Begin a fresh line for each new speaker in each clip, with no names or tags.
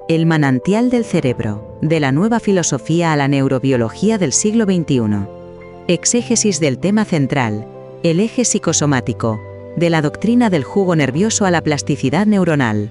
El manantial del cerebro, de la nueva filosofía a la neurobiología del siglo XXI. Exégesis del tema central, el eje psicosomático, de la doctrina del jugo nervioso a la plasticidad neuronal.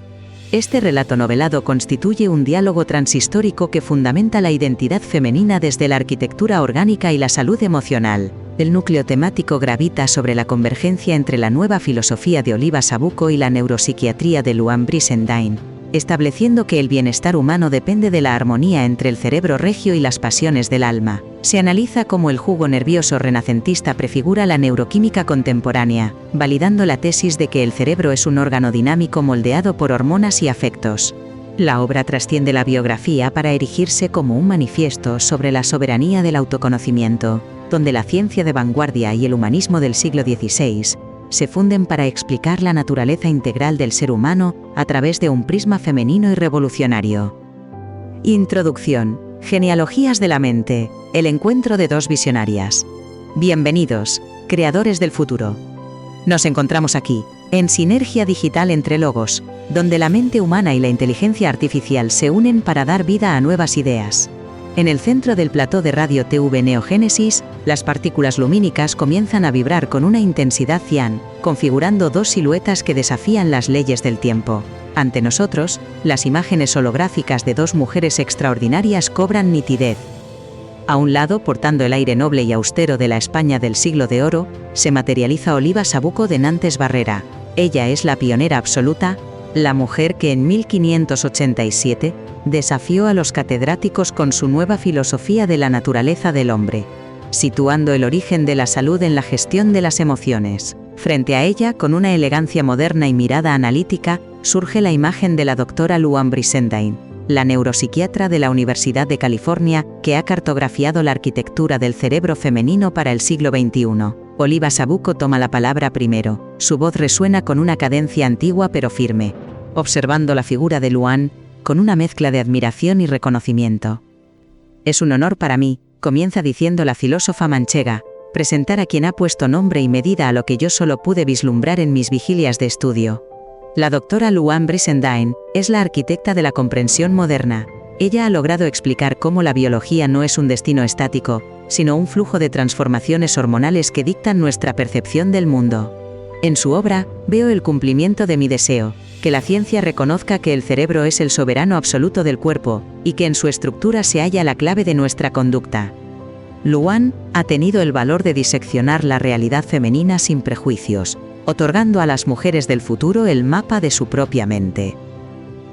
Este relato novelado constituye un diálogo transhistórico que fundamenta la identidad femenina desde la arquitectura orgánica y la salud emocional. El núcleo temático gravita sobre la convergencia entre la nueva filosofía de Oliva Sabuco y la neuropsiquiatría de Luan Brizendine, estableciendo que el bienestar humano depende de la armonía entre el cerebro regio y las pasiones del alma. Se analiza cómo el jugo nervioso renacentista prefigura la neuroquímica contemporánea, validando la tesis de que el cerebro es un órgano dinámico moldeado por hormonas y afectos. La obra trasciende la biografía para erigirse como un manifiesto sobre la soberanía del autoconocimiento, donde la ciencia de vanguardia y el humanismo del siglo XVI se funden para explicar la naturaleza integral del ser humano a través de un prisma femenino y revolucionario. Introducción. Genealogías de la mente. El encuentro de dos visionarias. Bienvenidos, creadores del futuro. Nos encontramos aquí, en sinergia digital entre logos, donde la mente humana y la inteligencia artificial se unen para dar vida a nuevas ideas. En el centro del plató de Radio TV Neogénesis, las partículas lumínicas comienzan a vibrar con una intensidad cian, configurando dos siluetas que desafían las leyes del tiempo. Ante nosotros, las imágenes holográficas de dos mujeres extraordinarias cobran nitidez. A un lado, portando el aire noble y austero de la España del siglo de oro, se materializa Oliva Sabuco de Nantes Barrera. Ella es la pionera absoluta, la mujer que en 1587 desafió a los catedráticos con su nueva filosofía de la naturaleza del hombre, situando el origen de la salud en la gestión de las emociones. Frente a ella, con una elegancia moderna y mirada analítica, surge la imagen de la doctora Luan Brizendine, la neuropsiquiatra de la Universidad de California, que ha cartografiado la arquitectura del cerebro femenino para el siglo XXI. Oliva Sabuco toma la palabra primero. Su voz resuena con una cadencia antigua pero firme, observando la figura de Luan con una mezcla de admiración y reconocimiento. Es un honor para mí, comienza diciendo la filósofa manchega, presentar a quien ha puesto nombre y medida a lo que yo solo pude vislumbrar en mis vigilias de estudio. La doctora Luan Brizendine es la arquitecta de la comprensión moderna. Ella ha logrado explicar cómo la biología no es un destino estático, sino un flujo de transformaciones hormonales que dictan nuestra percepción del mundo. En su obra, veo el cumplimiento de mi deseo, que la ciencia reconozca que el cerebro es el soberano absoluto del cuerpo, y que en su estructura se halla la clave de nuestra conducta. Luan ha tenido el valor de diseccionar la realidad femenina sin prejuicios, otorgando a las mujeres del futuro el mapa de su propia mente.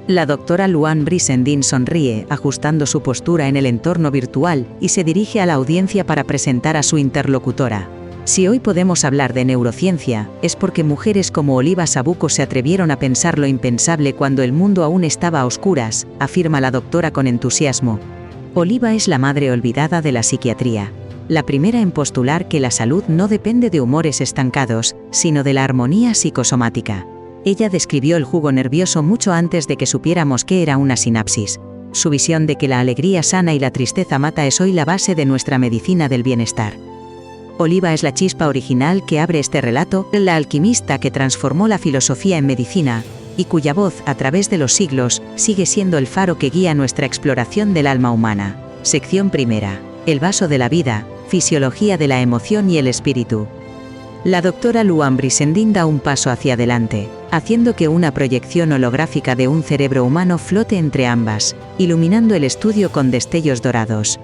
La doctora Luan Brizendine sonríe, ajustando su postura en el entorno virtual, y se dirige a la audiencia para presentar a su interlocutora. Si hoy podemos hablar de neurociencia, es porque mujeres como Oliva Sabuco se atrevieron a pensar lo impensable cuando el mundo aún estaba a oscuras, afirma la doctora con entusiasmo. Oliva es la madre olvidada de la psiquiatría, la primera en postular que la salud no depende de humores estancados, sino de la armonía psicosomática. Ella describió el jugo nervioso mucho antes de que supiéramos qué era una sinapsis. Su visión de que la alegría sana y la tristeza mata es hoy la base de nuestra medicina del bienestar. Oliva es la chispa original que abre este relato, la alquimista que transformó la filosofía en medicina, y cuya voz, a través de los siglos, sigue siendo el faro que guía nuestra exploración del alma humana. Sección primera. El vaso de la vida, fisiología de la emoción y el espíritu. La doctora Luan Brizendine da un paso hacia adelante, haciendo que una proyección holográfica de un cerebro humano flote entre ambas, iluminando el estudio con destellos dorados.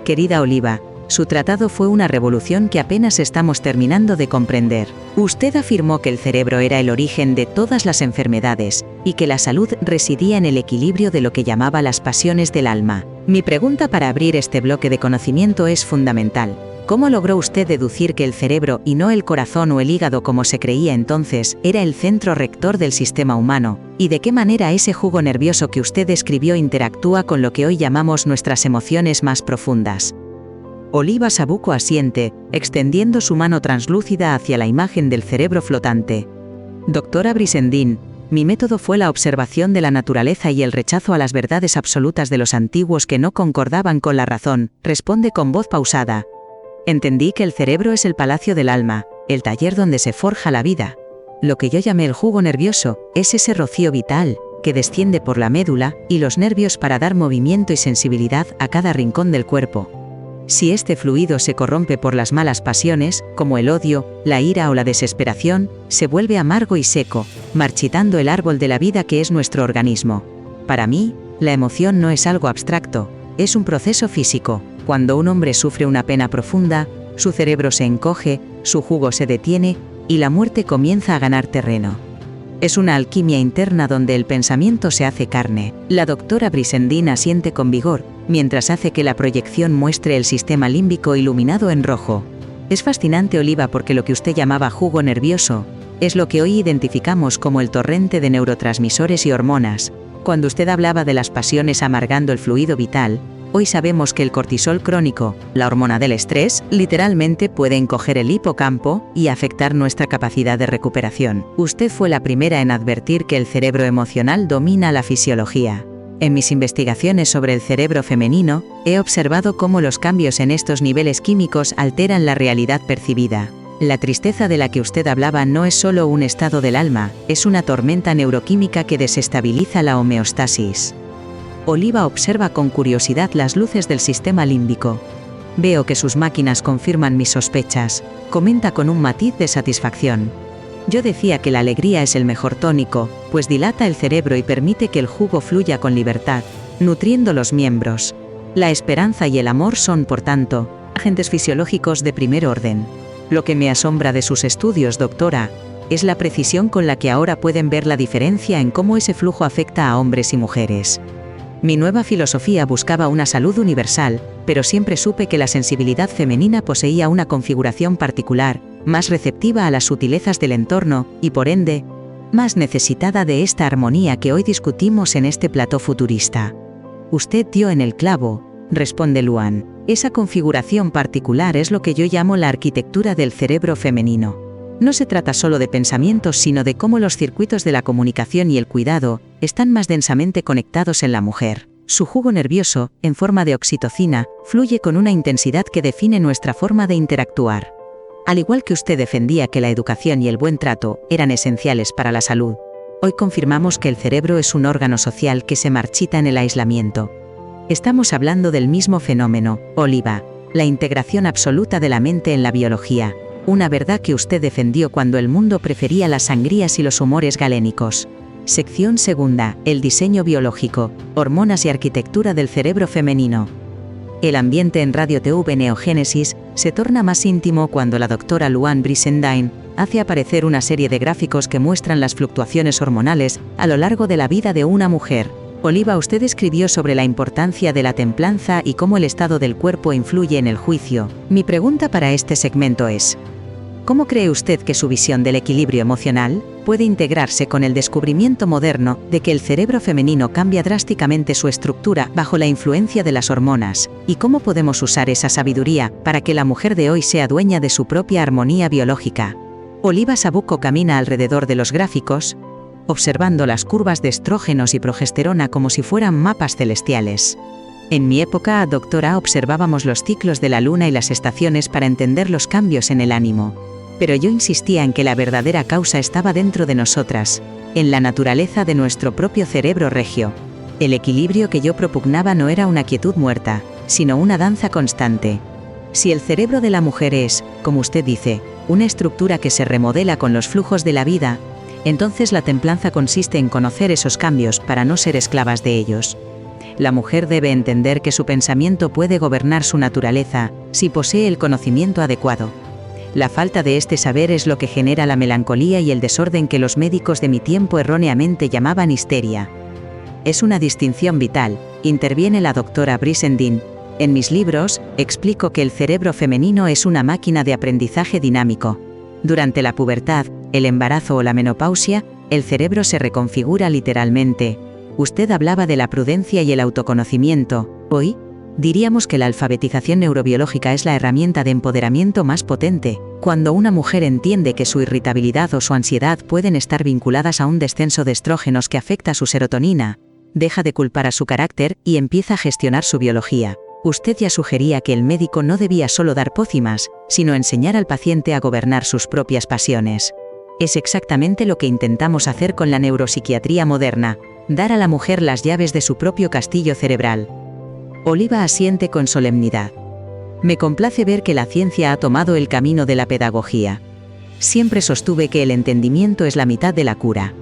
Querida Oliva, su tratado fue una revolución que apenas estamos terminando de comprender. Usted afirmó que el cerebro era el origen de todas las enfermedades, y que la salud residía en el equilibrio de lo que llamaba las pasiones del alma. Mi pregunta para abrir este bloque de conocimiento es fundamental. ¿Cómo logró usted deducir que el cerebro, y no el corazón o el hígado como se creía entonces, era el centro rector del sistema humano? ¿Y de qué manera ese jugo nervioso que usted describió interactúa con lo que hoy llamamos nuestras emociones más profundas? Oliva Sabuco asiente, extendiendo su mano translúcida hacia la imagen del cerebro flotante. Doctora Brizendine, mi método fue la observación de la naturaleza y el rechazo a las verdades absolutas de los antiguos que no concordaban con la razón, responde con voz pausada. Entendí que el cerebro es el palacio del alma, el taller donde se forja la vida. Lo que yo llamé el jugo nervioso es ese rocío vital, que desciende por la médula, y los nervios para dar movimiento y sensibilidad a cada rincón del cuerpo. Si este fluido se corrompe por las malas pasiones, como el odio, la ira o la desesperación, se vuelve amargo y seco, marchitando el árbol de la vida que es nuestro organismo. Para mí, la emoción no es algo abstracto, es un proceso físico. Cuando un hombre sufre una pena profunda, su cerebro se encoge, su jugo se detiene, y la muerte comienza a ganar terreno. Es una alquimia interna donde el pensamiento se hace carne. La doctora Brizendine asiente con vigor, mientras hace que la proyección muestre el sistema límbico iluminado en rojo. Es fascinante, Oliva, porque lo que usted llamaba jugo nervioso es lo que hoy identificamos como el torrente de neurotransmisores y hormonas. Cuando usted hablaba de las pasiones amargando el fluido vital, hoy sabemos que el cortisol crónico, la hormona del estrés, literalmente puede encoger el hipocampo y afectar nuestra capacidad de recuperación. Usted fue la primera en advertir que el cerebro emocional domina la fisiología. En mis investigaciones sobre el cerebro femenino, he observado cómo los cambios en estos niveles químicos alteran la realidad percibida. La tristeza de la que usted hablaba no es solo un estado del alma, es una tormenta neuroquímica que desestabiliza la homeostasis. Oliva observa con curiosidad las luces del sistema límbico. Veo que sus máquinas confirman mis sospechas, comenta con un matiz de satisfacción. Yo decía que la alegría es el mejor tónico, pues dilata el cerebro y permite que el jugo fluya con libertad, nutriendo los miembros. La esperanza y el amor son, por tanto, agentes fisiológicos de primer orden. Lo que me asombra de sus estudios, doctora, es la precisión con la que ahora pueden ver la diferencia en cómo ese flujo afecta a hombres y mujeres. Mi nueva filosofía buscaba una salud universal, pero siempre supe que la sensibilidad femenina poseía una configuración particular, más receptiva a las sutilezas del entorno, y por ende, más necesitada de esta armonía que hoy discutimos en este plató futurista. Usted dio en el clavo, responde Luan. Esa configuración particular es lo que yo llamo la arquitectura del cerebro femenino. No se trata solo de pensamientos, sino de cómo los circuitos de la comunicación y el cuidado están más densamente conectados en la mujer. Su jugo nervioso, en forma de oxitocina, fluye con una intensidad que define nuestra forma de interactuar. Al igual que usted defendía que la educación y el buen trato eran esenciales para la salud, hoy confirmamos que el cerebro es un órgano social que se marchita en el aislamiento. Estamos hablando del mismo fenómeno, Oliva, la integración absoluta de la mente en la biología, una verdad que usted defendió cuando el mundo prefería las sangrías y los humores galénicos. Sección segunda, el diseño biológico, hormonas y arquitectura del cerebro femenino. El ambiente en Radio TV Neogénesis se torna más íntimo cuando la doctora Luan Brizendine hace aparecer una serie de gráficos que muestran las fluctuaciones hormonales a lo largo de la vida de una mujer. Oliva, usted escribió sobre la importancia de la templanza y cómo el estado del cuerpo influye en el juicio. Mi pregunta para este segmento es: ¿cómo cree usted que su visión del equilibrio emocional puede integrarse con el descubrimiento moderno de que el cerebro femenino cambia drásticamente su estructura bajo la influencia de las hormonas? ¿Y cómo podemos usar esa sabiduría para que la mujer de hoy sea dueña de su propia armonía biológica? Oliva Sabuco camina alrededor de los gráficos, observando las curvas de estrógenos y progesterona como si fueran mapas celestiales. En mi época, doctora, observábamos los ciclos de la luna y las estaciones para entender los cambios en el ánimo. Pero yo insistía en que la verdadera causa estaba dentro de nosotras, en la naturaleza de nuestro propio cerebro regio. El equilibrio que yo propugnaba no era una quietud muerta, sino una danza constante. Si el cerebro de la mujer es, como usted dice, una estructura que se remodela con los flujos de la vida, entonces la templanza consiste en conocer esos cambios para no ser esclavas de ellos. La mujer debe entender que su pensamiento puede gobernar su naturaleza, si posee el conocimiento adecuado. La falta de este saber es lo que genera la melancolía y el desorden que los médicos de mi tiempo erróneamente llamaban histeria. Es una distinción vital, interviene la doctora Brizendine. En mis libros, explico que el cerebro femenino es una máquina de aprendizaje dinámico. Durante la pubertad, el embarazo o la menopausia, el cerebro se reconfigura literalmente. Usted hablaba de la prudencia y el autoconocimiento. Hoy, diríamos que la alfabetización neurobiológica es la herramienta de empoderamiento más potente. Cuando una mujer entiende que su irritabilidad o su ansiedad pueden estar vinculadas a un descenso de estrógenos que afecta su serotonina, deja de culpar a su carácter y empieza a gestionar su biología. Usted ya sugería que el médico no debía solo dar pócimas, sino enseñar al paciente a gobernar sus propias pasiones. Es exactamente lo que intentamos hacer con la neuropsiquiatría moderna. dar a la mujer las llaves de su propio castillo cerebral. Oliva asiente con solemnidad. Me complace ver que la ciencia ha tomado el camino de la pedagogía. Siempre sostuve que el entendimiento es la mitad de la cura.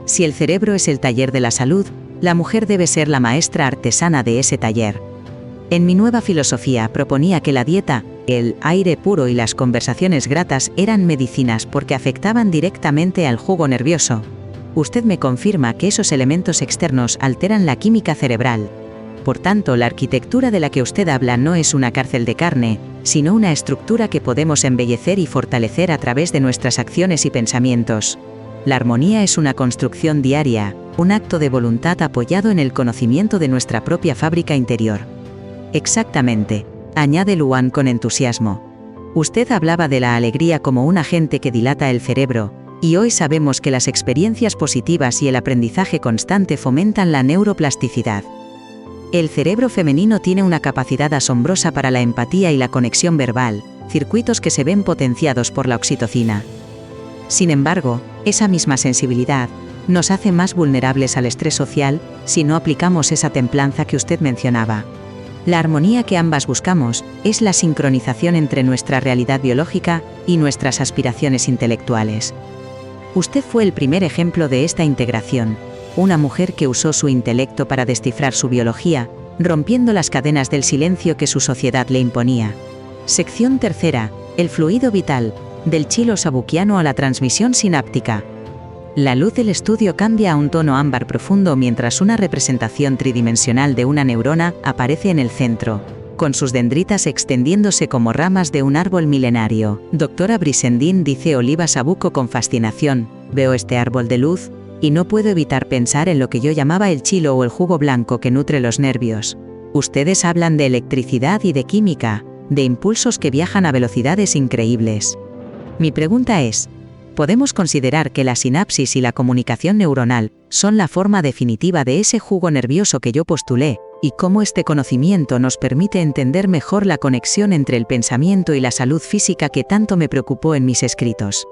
Si el cerebro es el taller de la salud, la mujer debe ser la maestra artesana de ese taller. En mi nueva filosofía proponía que la dieta, el aire puro y las conversaciones gratas eran medicinas porque afectaban directamente al jugo nervioso. Usted me confirma que esos elementos externos alteran la química cerebral. Por tanto, la arquitectura de la que usted habla no es una cárcel de carne, sino una estructura que podemos embellecer y fortalecer a través de nuestras acciones y pensamientos. La armonía es una construcción diaria, un acto de voluntad apoyado en el conocimiento de nuestra propia fábrica interior. Exactamente, añade Luan con entusiasmo. Usted hablaba de la alegría como un agente que dilata el cerebro, y hoy sabemos que las experiencias positivas y el aprendizaje constante fomentan la neuroplasticidad. El cerebro femenino tiene una capacidad asombrosa para la empatía y la conexión verbal, circuitos que se ven potenciados por la oxitocina. Sin embargo, esa misma sensibilidad nos hace más vulnerables al estrés social si no aplicamos esa templanza que usted mencionaba. La armonía que ambas buscamos es la sincronización entre nuestra realidad biológica y nuestras aspiraciones intelectuales. Usted fue el primer ejemplo de esta integración, una mujer que usó su intelecto para descifrar su biología, rompiendo las cadenas del silencio que su sociedad le imponía. Sección tercera, el fluido vital, del chilo sabuquiano a la transmisión sináptica. La luz del estudio cambia a un tono ámbar profundo mientras una representación tridimensional de una neurona aparece en el centro, con sus dendritas extendiéndose como ramas de un árbol milenario. Doctora Brizendine, dice Oliva Sabuco con fascinación, veo este árbol de luz, y no puedo evitar pensar en lo que yo llamaba el chilo o el jugo blanco que nutre los nervios. Ustedes hablan de electricidad y de química, de impulsos que viajan a velocidades increíbles. Mi pregunta es, ¿podemos considerar que la sinapsis y la comunicación neuronal son la forma definitiva de ese jugo nervioso que yo postulé, y cómo este conocimiento nos permite entender mejor la conexión entre el pensamiento y la salud física que tanto me preocupó en mis escritos?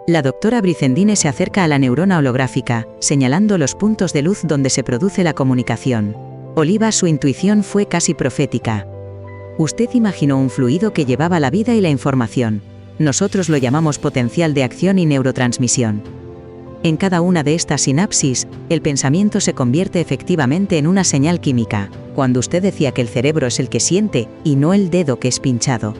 La doctora Brizendine se acerca a la neurona holográfica, señalando los puntos de luz donde se produce la comunicación. Oliva, su intuición fue casi profética. Usted imaginó un fluido que llevaba la vida y la información. Nosotros lo llamamos potencial de acción y neurotransmisión. En cada una de estas sinapsis, el pensamiento se convierte efectivamente en una señal química. Cuando usted decía que el cerebro es el que siente, y no el dedo que es pinchado,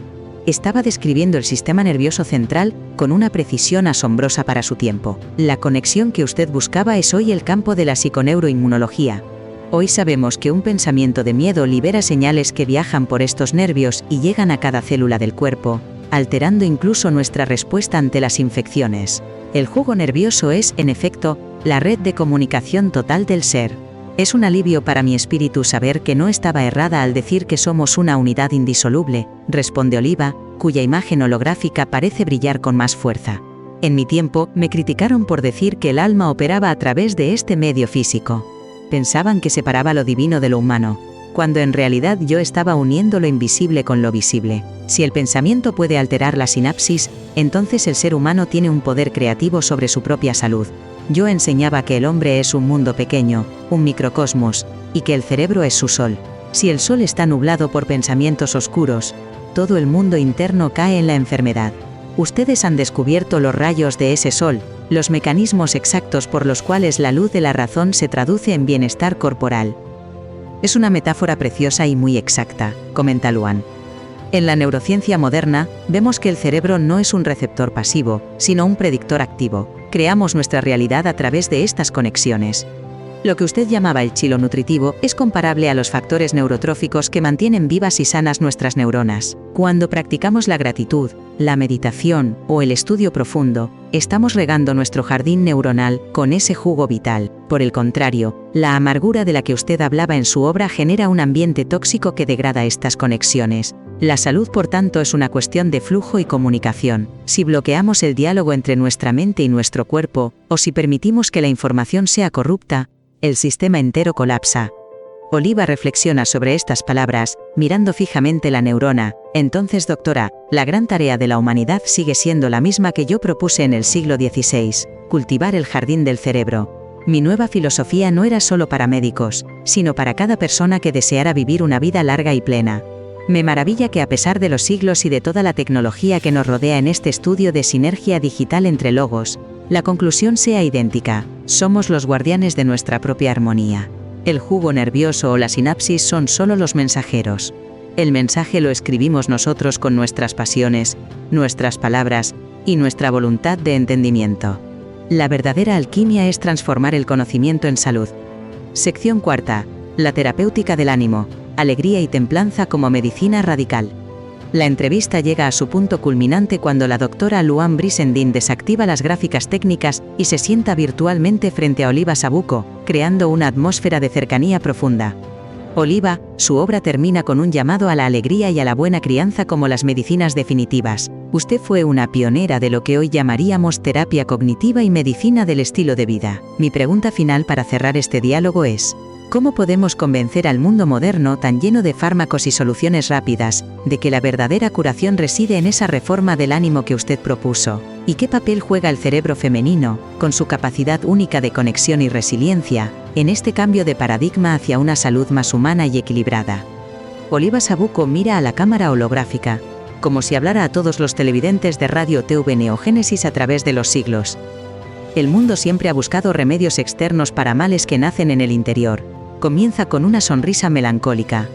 estaba describiendo el sistema nervioso central con una precisión asombrosa para su tiempo. La conexión que usted buscaba es hoy el campo de la psiconeuroinmunología. Hoy sabemos que un pensamiento de miedo libera señales que viajan por estos nervios y llegan a cada célula del cuerpo, alterando incluso nuestra respuesta ante las infecciones. El jugo nervioso es, en efecto, la red de comunicación total del ser. Es un alivio para mi espíritu saber que no estaba errada al decir que somos una unidad indisoluble, responde Oliva, cuya imagen holográfica parece brillar con más fuerza. En mi tiempo, me criticaron por decir que el alma operaba a través de este medio físico. Pensaban que separaba lo divino de lo humano, cuando en realidad yo estaba uniendo lo invisible con lo visible. Si el pensamiento puede alterar la sinapsis, entonces el ser humano tiene un poder creativo sobre su propia salud. Yo enseñaba que el hombre es un mundo pequeño, un microcosmos, y que el cerebro es su sol. Si el sol está nublado por pensamientos oscuros, todo el mundo interno cae en la enfermedad. Ustedes han descubierto los rayos de ese sol, los mecanismos exactos por los cuales la luz de la razón se traduce en bienestar corporal. Es una metáfora preciosa y muy exacta, comenta Luan. En la neurociencia moderna, vemos que el cerebro no es un receptor pasivo, sino un predictor activo. Creamos nuestra realidad a través de estas conexiones. Lo que usted llamaba el chilo nutritivo es comparable a los factores neurotróficos que mantienen vivas y sanas nuestras neuronas. Cuando practicamos la gratitud, la meditación o el estudio profundo, estamos regando nuestro jardín neuronal con ese jugo vital. Por el contrario, la amargura de la que usted hablaba en su obra genera un ambiente tóxico que degrada estas conexiones. La salud, por tanto, es una cuestión de flujo y comunicación. Si bloqueamos el diálogo entre nuestra mente y nuestro cuerpo, o si permitimos que la información sea corrupta, el sistema entero colapsa. Oliva reflexiona sobre estas palabras, mirando fijamente la neurona. Entonces, doctora, la gran tarea de la humanidad sigue siendo la misma que yo propuse en el siglo XVI, cultivar el jardín del cerebro. Mi nueva filosofía no era solo para médicos, sino para cada persona que deseara vivir una vida larga y plena. Me maravilla que a pesar de los siglos y de toda la tecnología que nos rodea en este estudio de sinergia digital entre logos, la conclusión sea idéntica: somos los guardianes de nuestra propia armonía. El jugo nervioso o la sinapsis son solo los mensajeros. El mensaje lo escribimos nosotros con nuestras pasiones, nuestras palabras y nuestra voluntad de entendimiento. La verdadera alquimia es transformar el conocimiento en salud. Sección cuarta. La terapéutica del ánimo, alegría y templanza como medicina radical. La entrevista llega a su punto culminante cuando la doctora Luan Brizendine desactiva las gráficas técnicas y se sienta virtualmente frente a Oliva Sabuco, creando una atmósfera de cercanía profunda. Oliva, su obra termina con un llamado a la alegría y a la buena crianza como las medicinas definitivas. Usted fue una pionera de lo que hoy llamaríamos terapia cognitiva y medicina del estilo de vida. Mi pregunta final para cerrar este diálogo es: ¿cómo podemos convencer al mundo moderno tan lleno de fármacos y soluciones rápidas, de que la verdadera curación reside en esa reforma del ánimo que usted propuso? ¿Y qué papel juega el cerebro femenino, con su capacidad única de conexión y resiliencia, en este cambio de paradigma hacia una salud más humana y equilibrada? Oliva Sabuco mira a la cámara holográfica, como si hablara a todos los televidentes de Radio TV Neogénesis a través de los siglos. El mundo siempre ha buscado remedios externos para males que nacen en el interior. Comienza con una sonrisa melancólica.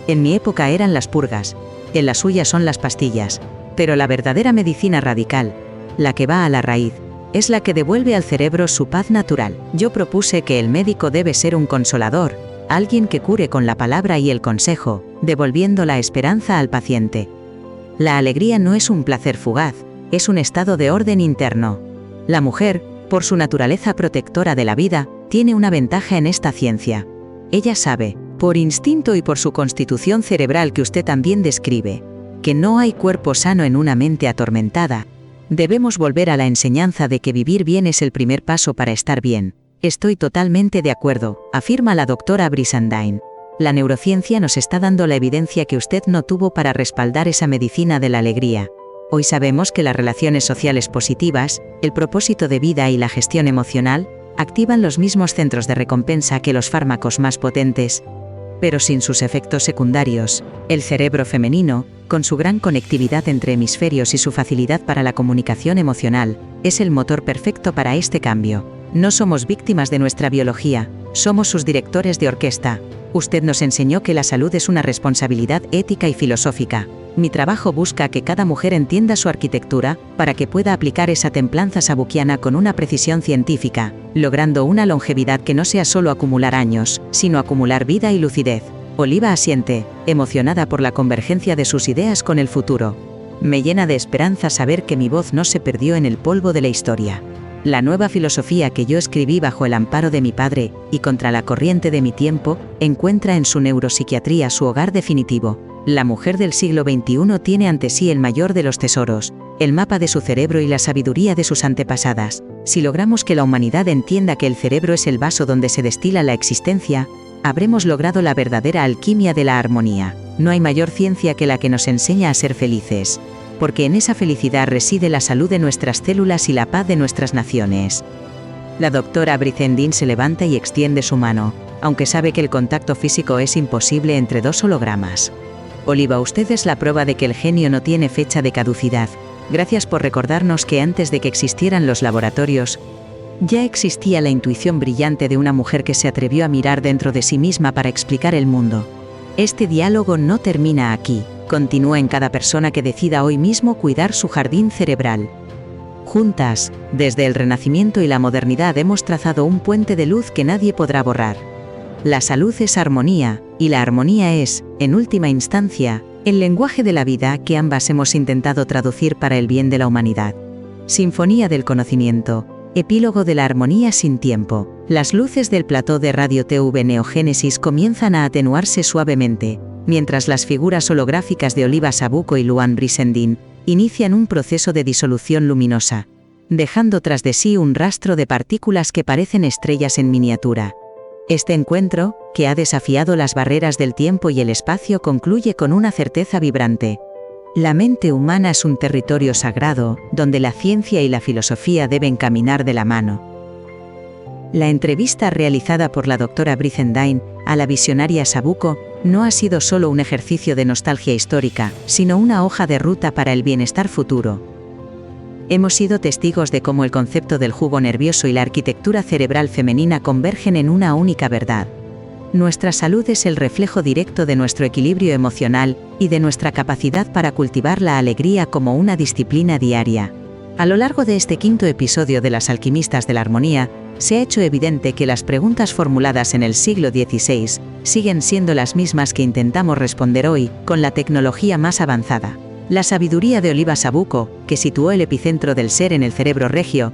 En mi época eran las purgas, en la suya son las pastillas. Pero la verdadera medicina radical, la que va a la raíz, es la que devuelve al cerebro su paz natural. Yo propuse que el médico debe ser un consolador, alguien que cure con la palabra y el consejo, devolviendo la esperanza al paciente. La alegría no es un placer fugaz, es un estado de orden interno. La mujer, por su naturaleza protectora de la vida, tiene una ventaja en esta ciencia. Ella sabe, por instinto y por su constitución cerebral que usted también describe, que no hay cuerpo sano en una mente atormentada. Debemos volver a la enseñanza de que vivir bien es el primer paso para estar bien. Estoy totalmente de acuerdo, afirma la doctora Brizendine. La neurociencia nos está dando la evidencia que usted no tuvo para respaldar esa medicina de la alegría. Hoy sabemos que las relaciones sociales positivas, el propósito de vida y la gestión emocional activan los mismos centros de recompensa que los fármacos más potentes, pero sin sus efectos secundarios. El cerebro femenino, con su gran conectividad entre hemisferios y su facilidad para la comunicación emocional, es el motor perfecto para este cambio. No somos víctimas de nuestra biología, somos sus directores de orquesta. Usted nos enseñó que la salud es una responsabilidad ética y filosófica. Mi trabajo busca que cada mujer entienda su arquitectura, para que pueda aplicar esa templanza sabuquiana con una precisión científica, logrando una longevidad que no sea solo acumular años, sino acumular vida y lucidez. Oliva asiente, emocionada por la convergencia de sus ideas con el futuro. Me llena de esperanza saber que mi voz no se perdió en el polvo de la historia. La nueva filosofía que yo escribí bajo el amparo de mi padre, y contra la corriente de mi tiempo, encuentra en su neuropsiquiatría su hogar definitivo. La mujer del siglo XXI tiene ante sí el mayor de los tesoros, el mapa de su cerebro y la sabiduría de sus antepasadas. Si logramos que la humanidad entienda que el cerebro es el vaso donde se destila la existencia, habremos logrado la verdadera alquimia de la armonía. No hay mayor ciencia que la que nos enseña a ser felices, porque en esa felicidad reside la salud de nuestras células y la paz de nuestras naciones. La doctora Brizendine se levanta y extiende su mano, aunque sabe que el contacto físico es imposible entre dos hologramas. Oliva, usted es la prueba de que el genio no tiene fecha de caducidad. Gracias por recordarnos que antes de que existieran los laboratorios, ya existía la intuición brillante de una mujer que se atrevió a mirar dentro de sí misma para explicar el mundo. Este diálogo no termina aquí. Continúa en cada persona que decida hoy mismo cuidar su jardín cerebral. Juntas, desde el Renacimiento y la modernidad hemos trazado un puente de luz que nadie podrá borrar. La salud es armonía, y la armonía es, en última instancia, el lenguaje de la vida que ambas hemos intentado traducir para el bien de la humanidad. Sinfonía del conocimiento, epílogo de la armonía sin tiempo. Las luces del plató de Radio TV Neogénesis comienzan a atenuarse suavemente, mientras las figuras holográficas de Oliva Sabuco y Luan Brizendine inician un proceso de disolución luminosa, dejando tras de sí un rastro de partículas que parecen estrellas en miniatura. Este encuentro, que ha desafiado las barreras del tiempo y el espacio, concluye con una certeza vibrante. La mente humana es un territorio sagrado, donde la ciencia y la filosofía deben caminar de la mano. La entrevista realizada por la doctora Brizendine a la visionaria Sabuco no ha sido solo un ejercicio de nostalgia histórica, sino una hoja de ruta para el bienestar futuro. Hemos sido testigos de cómo el concepto del jugo nervioso y la arquitectura cerebral femenina convergen en una única verdad. Nuestra salud es el reflejo directo de nuestro equilibrio emocional y de nuestra capacidad para cultivar la alegría como una disciplina diaria. A lo largo de este quinto episodio de Las alquimistas de la armonía, se ha hecho evidente que las preguntas formuladas en el siglo XVI siguen siendo las mismas que intentamos responder hoy con la tecnología más avanzada. La sabiduría de Oliva Sabuco, que situó el epicentro del ser en el cerebro regio,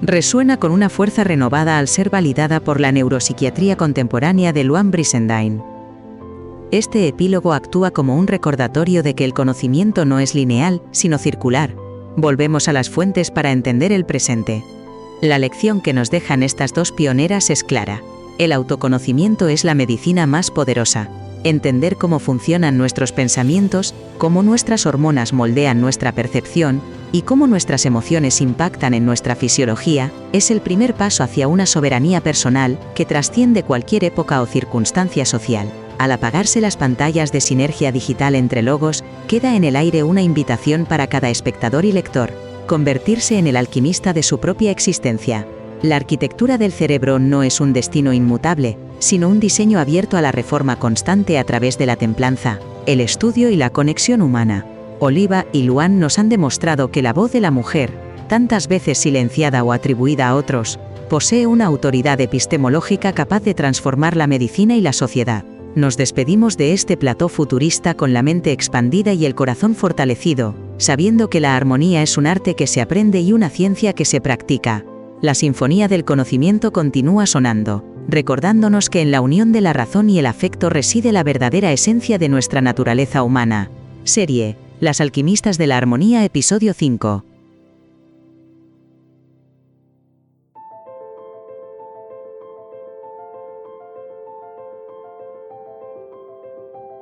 resuena con una fuerza renovada al ser validada por la neuropsiquiatría contemporánea de Luan Brizendine. Este epílogo actúa como un recordatorio de que el conocimiento no es lineal, sino circular. Volvemos a las fuentes para entender el presente. La lección que nos dejan estas dos pioneras es clara. El autoconocimiento es la medicina más poderosa. Entender cómo funcionan nuestros pensamientos, cómo nuestras hormonas moldean nuestra percepción y cómo nuestras emociones impactan en nuestra fisiología, es el primer paso hacia una soberanía personal que trasciende cualquier época o circunstancia social. Al apagarse las pantallas de sinergia digital entre logos, queda en el aire una invitación para cada espectador y lector: convertirse en el alquimista de su propia existencia. La arquitectura del cerebro no es un destino inmutable, sino un diseño abierto a la reforma constante a través de la templanza, el estudio y la conexión humana. Oliva y Luan nos han demostrado que la voz de la mujer, tantas veces silenciada o atribuida a otros, posee una autoridad epistemológica capaz de transformar la medicina y la sociedad. Nos despedimos de este plató futurista con la mente expandida y el corazón fortalecido, sabiendo que la armonía es un arte que se aprende y una ciencia que se practica. La sinfonía del conocimiento continúa sonando, recordándonos que en la unión de la razón y el afecto reside la verdadera esencia de nuestra naturaleza humana. Serie: Las alquimistas de la armonía, episodio 5.